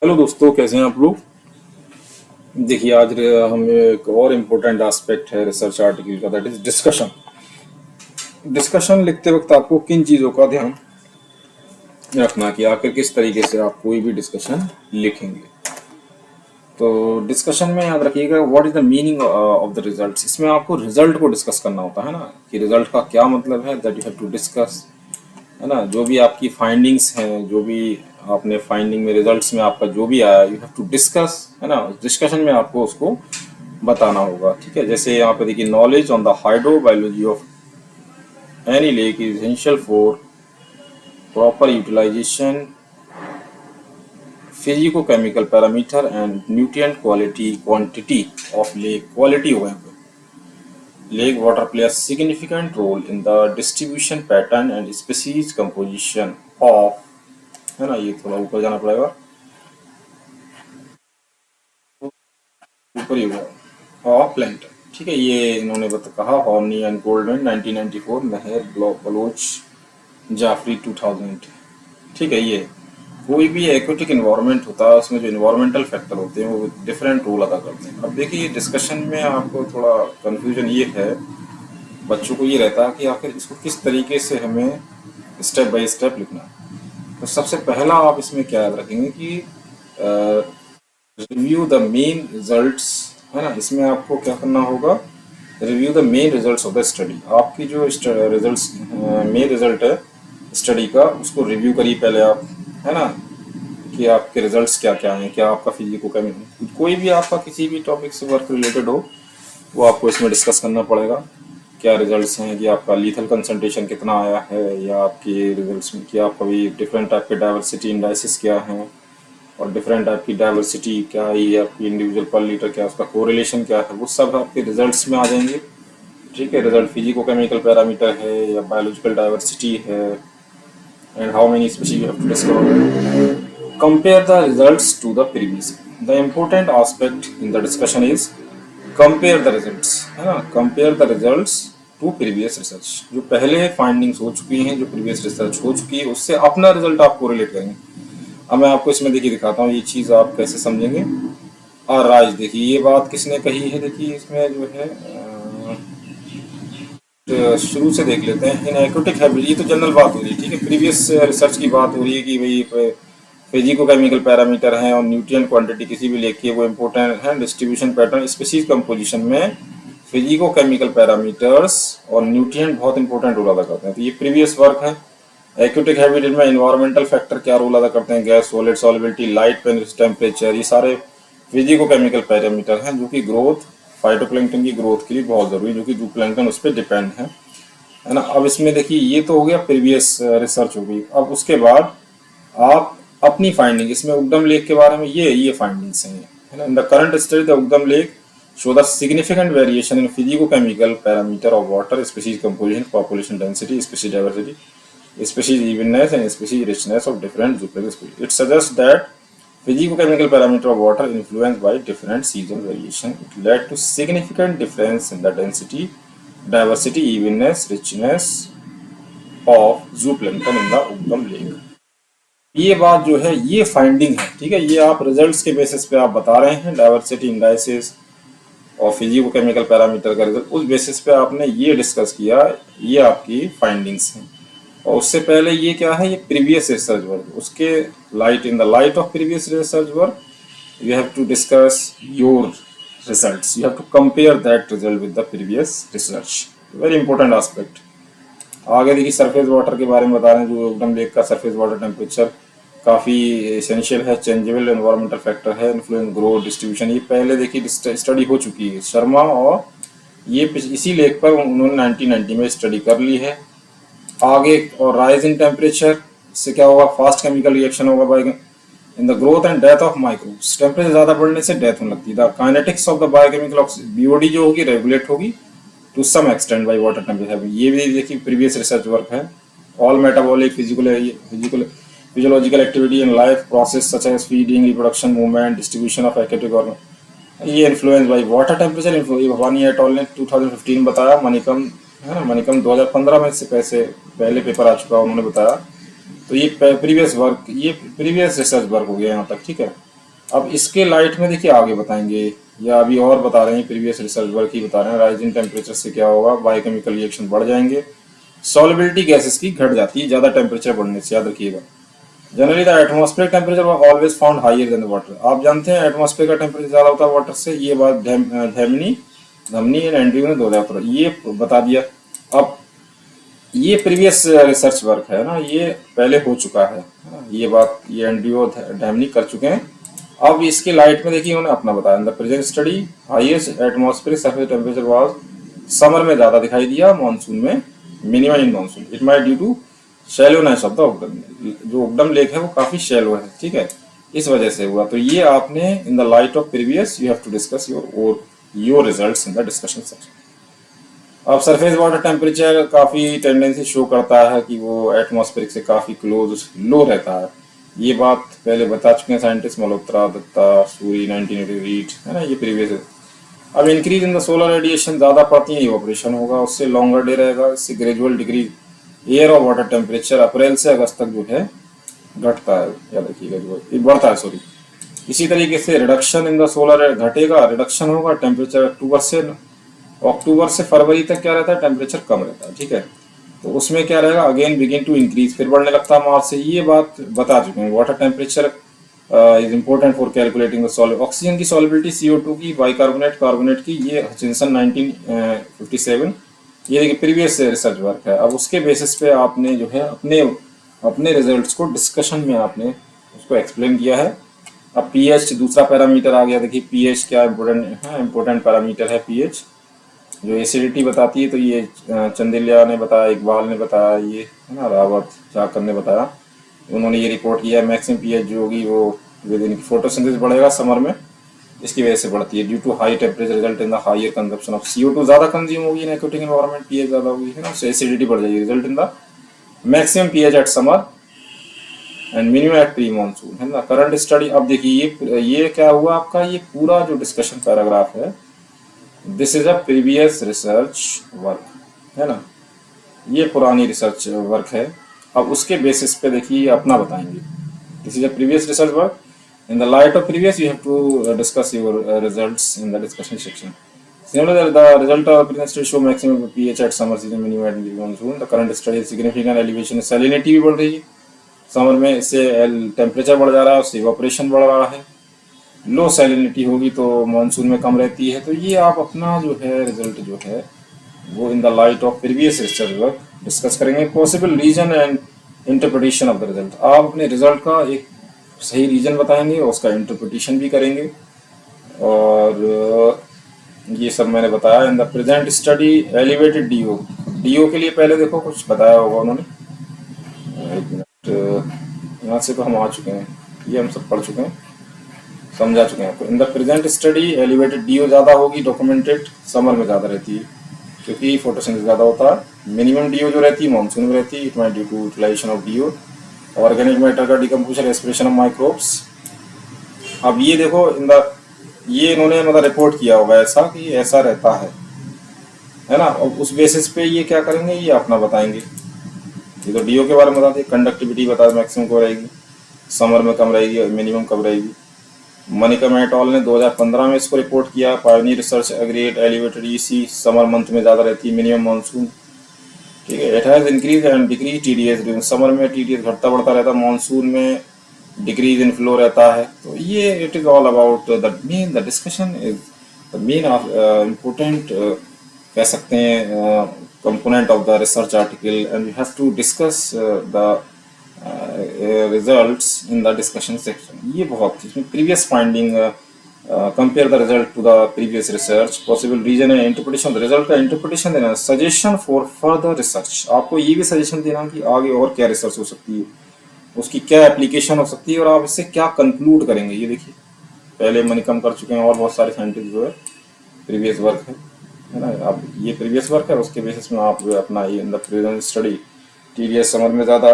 Hello दोस्तों, कैसे हैं आप लोग। देखिए, आज हम एक और इम्पोर्टेंट एस्पेक्ट है रिसर्च आर्टिकल का, दैट इज डिस्कशन। डिस्कशन लिखते वक्त आपको किन चीज़ों का ध्यान रखना कि आखिर किस तरीके से आप कोई भी डिस्कशन लिखेंगे। तो डिस्कशन में याद रखिएगा, what is the meaning of the results. इसमें आपको रिजल्ट को डिस्कस करना होता है ना, कि रिजल्ट का क्या मतलब है, that you have to discuss, है ना। जो भी आपकी फाइंडिंग्स हैं, जो भी आपने फाइंडिंग में रिजल्ट्स में आपका जो भी आया, यू हैव टू डिस्कस, है ना। डिस्कशन में आपको उसको बताना होगा, ठीक है। जैसे यहाँ पे देखिए, knowledge on the hydrobiology of any lake is essential for proper utilization physico chemical parameter and nutrient quality quantity of lake quality हो गए। Lake water play a significant role in the distribution pattern and species composition of, है ना। ये थोड़ा ऊपर जाना पड़ेगा, ऊपर ही हुआ ऑफ प्लैंकटन, ठीक है। ये इन्होंने कहा, Horney and Golden 1994, Mehar Baloch Jafri 2000, ठीक है। ये कोई भी एक्वेटिक इन्वायरमेंट होता है, उसमें जो इन्वायरमेंटल फैक्टर होते हैं वो डिफरेंट रोल अदा करते हैं। अब देखिए, डिस्कशन में आपको थोड़ा कंफ्यूजन ये है, बच्चों को ये रहता है कि आखिर इसको किस तरीके से हमें स्टेप बाय स्टेप लिखना है। तो सबसे पहला आप इसमें क्या याद रखेंगे कि रिव्यू द मेन रिजल्ट्स, है ना। इसमें आपको क्या करना होगा, review the main results of the study. आपकी जो रिजल्ट्स मेन रिजल्ट है स्टडी का, उसको रिव्यू करिए पहले आप, है ना, कि आपके रिजल्ट्स क्या क्या हैं। क्या आपका फिजिको केमिस्ट्री, कोई भी आपका किसी भी टॉपिक से वर्क रिलेटेड हो, वो आपको इसमें डिस्कस करना पड़ेगा। क्या रिजल्ट्स हैं, कि आपका लीथल कंसंट्रेशन कितना आया है, या आपके रिजल्ट्स में कि आपका भी डिफरेंट टाइप के डाइवर्सिटी इंडाइसिस क्या हैं, और डिफरेंट टाइप की डाइवर्सिटी क्या है, ये आपकी इंडिविजुअल पर लीटर क्या, उसका कोरिलेशन क्या है, वो सब आपके रिजल्ट्स में आ जाएंगे, ठीक है। रिजल्ट फिजिको केमिकल पैरामीटर है या बायोलॉजिकल डाइवर्सिटी है, and how many species you have to discover. Compare the results to the previous. The important aspect in the discussion is compare the results, है ना। Compare the results to previous research. जो पहले findings हो चुकी हैं, जो previous research हो चुकी है, उससे अपना रिजल्ट आप कोरिलेट करेंगे। अब मैं आपको इसमें देखिए दिखाता हूँ, ये चीज़ आप कैसे समझेंगे। और राज, देखिए ये बात किसने कही है, देखिए इसमें जो है शुरू से देख लेते हैं। इन एक्वेटिक हैबिट, ये तो जनरल बात हो रही है, ठीक है। प्रीवियस रिसर्च की बात हो रही है कि भाई फिजिको केमिकल पैरामीटर हैं और न्यूट्रिएंट क्वांटिटी किसी भी लेक की, वो इंपॉर्टेंट है। डिस्ट्रीब्यूशन पैटर्न, स्पीशीज कंपोजिशन में फिजिको केमिकल पैरामीटर्स और न्यूट्रिएंट बहुत इंपॉर्टेंट रोल अदा करते हैं। तो ये प्रीवियस वर्क है। एक्वेटिक हैबिटेट में इन्वायरमेंटल फैक्टर क्या रोल अदा करते हैं, gas, solid, solubility, light, temperature, ये सारे फिजिको केमिकल पैरामीटर हैं जो कि ग्रोथ, फाइटोप्लैंक्टन की ग्रोथ के लिए बहुत जरूरी है, जो कि जूप्लैंक्टन उस पर डिपेंड है ना। अब इसमें देखिए, ये तो हो गया प्रीवियस रिसर्च हो गई। अब उसके बाद आप अपनी फाइंडिंग, इसमें उगडम लेक के बारे में ये फाइंडिंग्स हैं, है ना। In the current study the Ugadam lake show the significant variation in physicochemical parameter of water, species composition, population density, species diversity, species evenness, and species richness of different zooplankton species. It suggests that physicochemical parameter of water influenced by different seasonal variation. It led to significant difference in the density, diversity, evenness, richness of zooplankton in the Ugdam lake. ये बात जो है, ये finding है, ठीक है। ये आप रिजल्ट्स के बेसिस पे आप बता रहे हैं, डाइवर्सिटी इंडाइसिस और फिजिको केमिकल पैरामीटर का रिजल्ट, उस बेसिस पे आपने ये डिस्कस किया, ये आपकी फाइंडिंग्स हैं। और उससे पहले ये क्या है, ये प्रीवियस रिसर्च वर्क, उसके light, in the light of previous research work you have to discuss your results, you have to compare that result with the previous research, very important aspect. आगे देखिए, सरफेस वाटर के बारे में बता रहे हैं, जो एकदम लेक का सरफेस वाटर टेम्परेचर काफ़ी एसेंशियल है, चेंजेबल एनवायरमेंटल फैक्टर है, इन्फ्लुएंस ग्रोथ डिस्ट्रीब्यूशन। ये पहले देखिए स्टडी हो चुकी है, शर्मा, और ये इसी लेक पर उन्होंने 1990 में स्टडी कर ली है। आगे, और राइज इन टेम्परेचर से क्या होगा, फास्ट केमिकल रिएक्शन होगा by in the growth and death of microbes. Temperature ज़्यादा बढ़ने से डेथ होने लगती है। The kinetics of the biochemical BOD जो होगी रेगुलेट होगी to some extent by water temperature. ये भी देखिए प्रीवियस रिसर्च वर्क है। All metabolic, physiological activity in life process such as feeding, reproduction, movement, distribution of active organ, ये influence by water temperature. Bhavani at all ने 2015 बताया, मणिकम, है ना, मणिकम 2015 में से पहले पेपर आ चुका, उन्होंने बताया। तो ये प्रीवियस वर्क, ये प्रीवियस रिसर्च वर्क हो गया यहाँ तक, ठीक है। अब इसके लाइट में देखिए आगे बताएंगे, या अभी और बता रहे हैं, प्रीवियस रिसर्च वर्क ही बता रहे हैं, राइजिंग टेम्परेचर से क्या होगा, बायोकेमिकल रिएक्शन बढ़ जाएंगे, सॉल्युबिलिटी गैसेस की घट जाती है ज़्यादा टेम्परेचर बढ़ने से, याद रखिएगा। Generally the atmospheric temperature always found higher than the water. आप जानते हैं एटमॉस्फेयर का टेम्परेचर ज़्यादा होता है वाटर से, ये बात धमनी एंड एंड्रयू ने 2000 ये बता दिया। अब ये प्रीवियस रिसर्च वर्क है ना, ये पहले हो चुका है ना, ये बात ये एंड्रयू और धमनी कर चुके हैं। अब इसके लाइट में देखिए उन्होंने अपना बताया, the present study highest atmospheric surface temperature was summer में ज़्यादा दिखाई दिया, मानसून में minimum in monsoon. It might due to shallowness of the Ugadam, जो उगडम लेक है वो काफ़ी शैलो है, ठीक है, इस वजह से हुआ। तो ये आपने in the light of previous you have to discuss your results in the discussion section. अब सरफेस वाटर टेम्परेचर काफ़ी टेंडेंसी शो करता है कि वो एटमॉस्फेरिक से काफ़ी क्लोज लो रहता है, ये बात पहले बता चुके हैं साइंटिस्ट मल्होत्रा, दत्ता, सूरी, 1988 है ना, ये प्रीवियस है। अब increase in the solar radiation ज़्यादा पड़ती है, इवोपरेशन होगा, उससे लॉन्गर डे रहेगा, इससे ग्रेजुअल डिक्रीज एयर और वाटर टेम्परेचर अप्रैल से अगस्त तक जो है घटता है, याद रखिएगा, जो बढ़ता है सॉरी। इसी तरीके से रिडक्शन इन द सोलर घटेगा, रिडक्शन होगा टेम्परेचर अक्टूबर से फरवरी तक क्या रहता है, टेम्परेचर कम रहता है, ठीक है। तो उसमें क्या रहेगा, अगेन बिगिन टू इंक्रीज, फिर बढ़ने लगता है मार्च से, ये बात बता चुके हैं। Water temperature is important for calculating the solve oxygen की सॉल्युबिलिटी, CO2 की, बाइकार्बोनेट, कार्बोनेट की, ये हचिंसन 1957, ये देखिए प्रीवियस रिसर्च वर्क है। अब उसके बेसिस पे आपने जो है अपने अपने रिजल्ट्स को डिस्कशन में आपने उसको एक्सप्लेन किया है। अब pH दूसरा पैरामीटर आ गया, देखिए pH क्या इम्पोर्टेंट है, इम्पोर्टेंट पैरामीटर है pH, जो एसिडिटी बताती है। तो ये चंदेलिया ने बताया, इकबाल ने बताया, ये है ना, रावत जाकर ने बताया, उन्होंने ये रिपोर्ट किया। मैक्सिमम पीएच जो होगी वो विद इन फोटोसिंथेसिस बढ़ेगा समर में, इसकी वजह से बढ़ती है, due to high temperature result in the higher consumption of CO2, ज़्यादा कंज्यूम होगी इन एक्वेटिक एनवायरनमेंट, पीएच ज़्यादा होगी है ना, उससे एसिडिटी बढ़ जाएगी, result in the maximum pH at summer and minimum at pre monsoon, है ना। करंट स्टडी, अब देखिए ये क्या हुआ आपका, ये पूरा जो डिस्कशन पैराग्राफ है, this is a previous research work, है ना, ये पुरानी रिसर्च वर्क है। अब उसके बेसिस पे देखिए अपना बताएंगे, this is a previous research work, in the light of previous you have to discuss your results in the discussion section. Similarly, the result of present study show maximum pH at summer season, minimum at monsoon. The current study significant elevation, salinity भी बढ़ रही है summer में, इससे temperature बढ़ जा रहा है, उससे इवापोरेशन बढ़ रहा है। लो सैलिनिटी होगी तो मानसून में कम रहती है। तो ये आप अपना जो है रिजल्ट जो है वो in the light of previous research work discuss करेंगे। Possible reason and interpretation of the result, आप अपने रिजल्ट का एक सही रीजन बताएंगे और उसका इंटरप्रिटेशन भी करेंगे। और ये सब मैंने बताया। In the present study elevated DO के लिए पहले देखो कुछ बताया होगा उन्होंने, एक मिनट, यहाँ से तो हम आ चुके हैं, ये हम सब पढ़ चुके हैं, समझा चुके हैं आपको। In the present study elevated DO ज़्यादा होगी, डॉक्यूमेंटेड समर में ज़्यादा रहती है क्योंकि फोटोसिंथेसिस ज़्यादा होता है। मिनिमम डीओ जो रहती है मानसून में रहती है, it might due to utilization of DO, organic matter का डिकम्पोजिशन, रेस्पिरेशन ऑफ माइक्रोब्स। अब ये देखो ये इन्होंने मतलब रिपोर्ट किया होगा ऐसा कि ऐसा रहता है ना, और उस बेसिस पे ये क्या करेंगे, ये अपना बताएंगे। ये तो डीओ के बारे में बताते, कंडक्टिविटी बता मैक्सिमम को रहेगी, समर में कम रहेगी, मिनिमम कब रहेगी। मनिकम एट ऑल ने 2015 में इसको रिपोर्ट किया। Pioneer research agreed elevated EC summer month में ज़्यादा रहती है, मिनिमम मानसून, ठीक है। It has increase and decrease TDS during summer में, TDS घटता बढ़ता रहता, मानसून में डिक्रीज इन फ्लो रहता है। तो ये it is all about the discussion is the main important कह सकते हैं component of the research article, and we have to discuss the results in the discussion section. ये बहुत, इसमें previous finding, compare the result to the previous research, possible reason and interpretation, result का interpretation देना, suggestion for further research, आपको ये भी suggestion देना कि आगे और क्या रिसर्च हो सकती है, उसकी क्या एप्लीकेशन हो सकती है और आप इससे क्या कंक्लूड करेंगे। ये देखिए पहले मनिकम कर चुके हैं और बहुत सारे साइंटिस्ट जो है प्रीवियस वर्क है ना। अब ये प्रीवियस वर्क है, उसके बेसिस में आप जो है अपना ये इन the present study TDS summer में ज़्यादा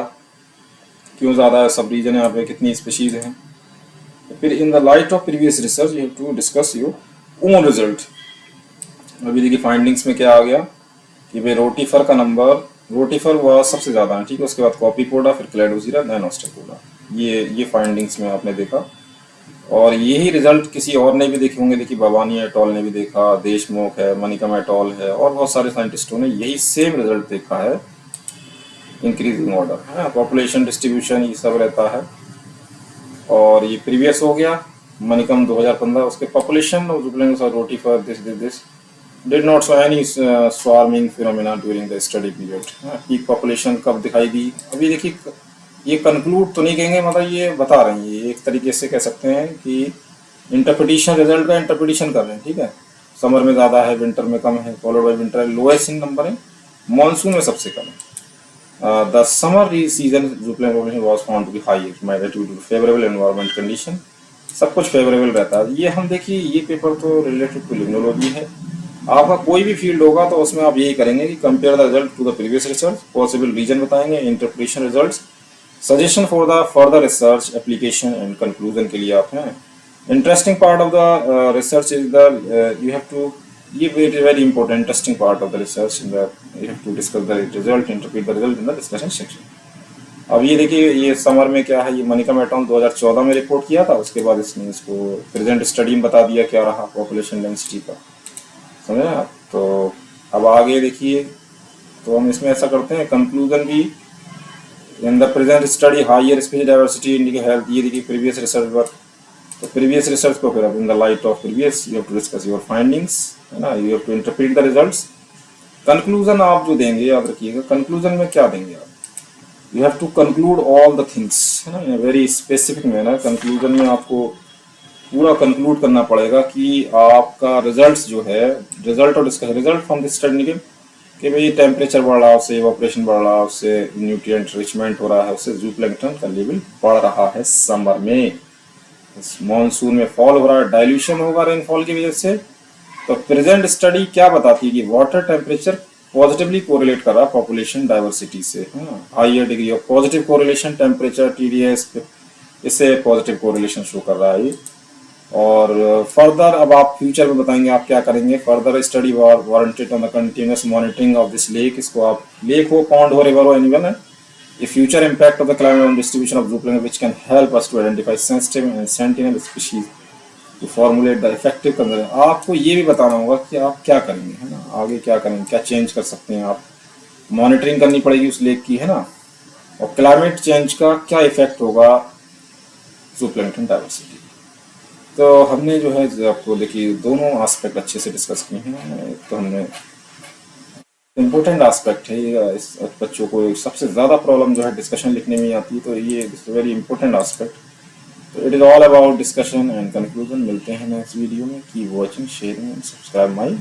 क्यों ज़्यादा है, सब रीजन यहाँ पे कितनी स्पीशीज हैं। फिर in the light of previous research you have to discuss your own result. अभी देखिए फाइंडिंग्स में क्या आ गया कि भाई रोटीफर का नंबर, रोटीफर वह सबसे ज़्यादा है, ठीक है, उसके बाद कॉपीपोडा, फिर क्लैडोसिरा, देन ऑस्ट्राकोडा। ये फाइंडिंग्स में आपने देखा। और यही रिजल्ट किसी और ने भी देखे होंगे। देखिए भवानी एटॉल ने भी देखा, देशमुख है, मनिकम एटॉल है, और बहुत सारे साइंटिस्टों ने यही सेम रिजल्ट देखा है। इंक्रीजिंग ऑर्डर है, पॉपुलेशन डिस्ट्रीब्यूशन ये सब रहता है। और ये प्रीवियस हो गया मनिकम 2015, उसके पॉपुलेशन ऑफ जुबलिंग रोटी for this did not show any swarming phenomena during the study period। Peak population कब दिखाई दी? अभी देखिए ये कंक्लूड तो नहीं कहेंगे, मतलब ये बता रहे हैं, ये एक तरीके से कह सकते हैं कि इंटरप्रिटेशन, रिजल्ट का इंटरप्रिटेशन कर रहे हैं, ठीक है। समर में ज़्यादा है, विंटर में कम है, followed by winter lowest in number है, मानसून में सबसे कम है। The summer season जुबलिंग population was found to be higher due to favorable environment condition। सब कुछ फेवरेबल रहता है। ये हम देखिए, ये पेपर तो रिलेटेड टू लिग्नोलॉजी है। आपका कोई भी फील्ड होगा तो उसमें आप यही करेंगे कि compare the result to the previous research, possible reason बताएंगे, interpretation results, suggestion for the further research, application and conclusion के लिए आप हैं। Interesting part of the research is the you have to, ये very important interesting part of the research in the you have to discuss the result, interpret the result in the discussion section. अब ये देखिए, ये summer में क्या है, ये Manickam atoll 2014 में रिपोर्ट किया था, उसके बाद इसने इसको प्रेजेंट स्टडी में बता दिया क्या रहा पॉपुलेशन डेंसिटी का, समझे आप। तो अब आगे देखिए, तो हम इसमें ऐसा करते हैं, कंक्लूजन भी in the present study higher species diversity India health, ये देखिए प्रीवियस रिसर्च वर्क। तो प्रीवियस रिसर्च को फिर अब in the light of previous you have to discuss your findings, है ना, you have to interpret the results. Conclusion आप जो देंगे, याद रखिएगा कंक्लूजन में क्या देंगे आप, you have to conclude all the things, है ना, in a very specific manner. Conclusion में आपको पूरा कंक्लूड करना पड़ेगा कि आपका रिजल्ट्स जो है, रिजल्ट और discuss result from this study कि भाई टेम्परेचर बढ़ रहा है, उससे इवापोरेशन बढ़ रहा है, उससे न्यूट्रिएंट रिचमेंट हो रहा है, उससे जूप्लैंक्टन का लेवल बढ़ रहा है समर में, मानसून में फॉल हो रहा है, डाइल्यूशन होगा रेनफॉल की वजह से। तो प्रेजेंट स्टडी क्या बताती है कि वाटर टेम्परेचर पॉजिटिवली कोरिलेट कर रहा है पॉपुलेशन डाइवर्सिटी से, higher degree of positive correlation temperature TDS, इससे पॉजिटिव कोरिलेशन शो कर रहा है। और फर्दर अब आप फ्यूचर में बताएंगे आप क्या करेंगे, further study warranted on the continuous monitoring of this lake, इसको आप लेक हो, पॉन्ड हो, रिवर हो, एनीवन है, ये future impact of the climate on distribution of जुबलिंग which can help us to identify sensitive and sentinel species to formulate the effective conservation. आपको ये भी बताना होगा कि आप क्या करेंगे, है ना, आगे क्या करेंगे, क्या चेंज कर सकते हैं आप, मॉनिटरिंग करनी पड़ेगी उस लेक की, है ना, और क्लाइमेट चेंज का क्या इफेक्ट होगा जूप्लैंक्टन डाइवर्सिटी। तो हमने जो है आपको देखिए दोनों एस्पेक्ट अच्छे से डिस्कस किए हैं। तो हमने इम्पोर्टेंट एस्पेक्ट है ये, इस बच्चों को सबसे ज़्यादा प्रॉब्लम जो है डिस्कशन लिखने में आती है, तो ये वेरी इंपॉर्टेंट एस्पेक्ट। तो it is all about discussion and conclusion. मिलते हैं नेक्स्ट वीडियो में। Keep watching, sharing and subscribe my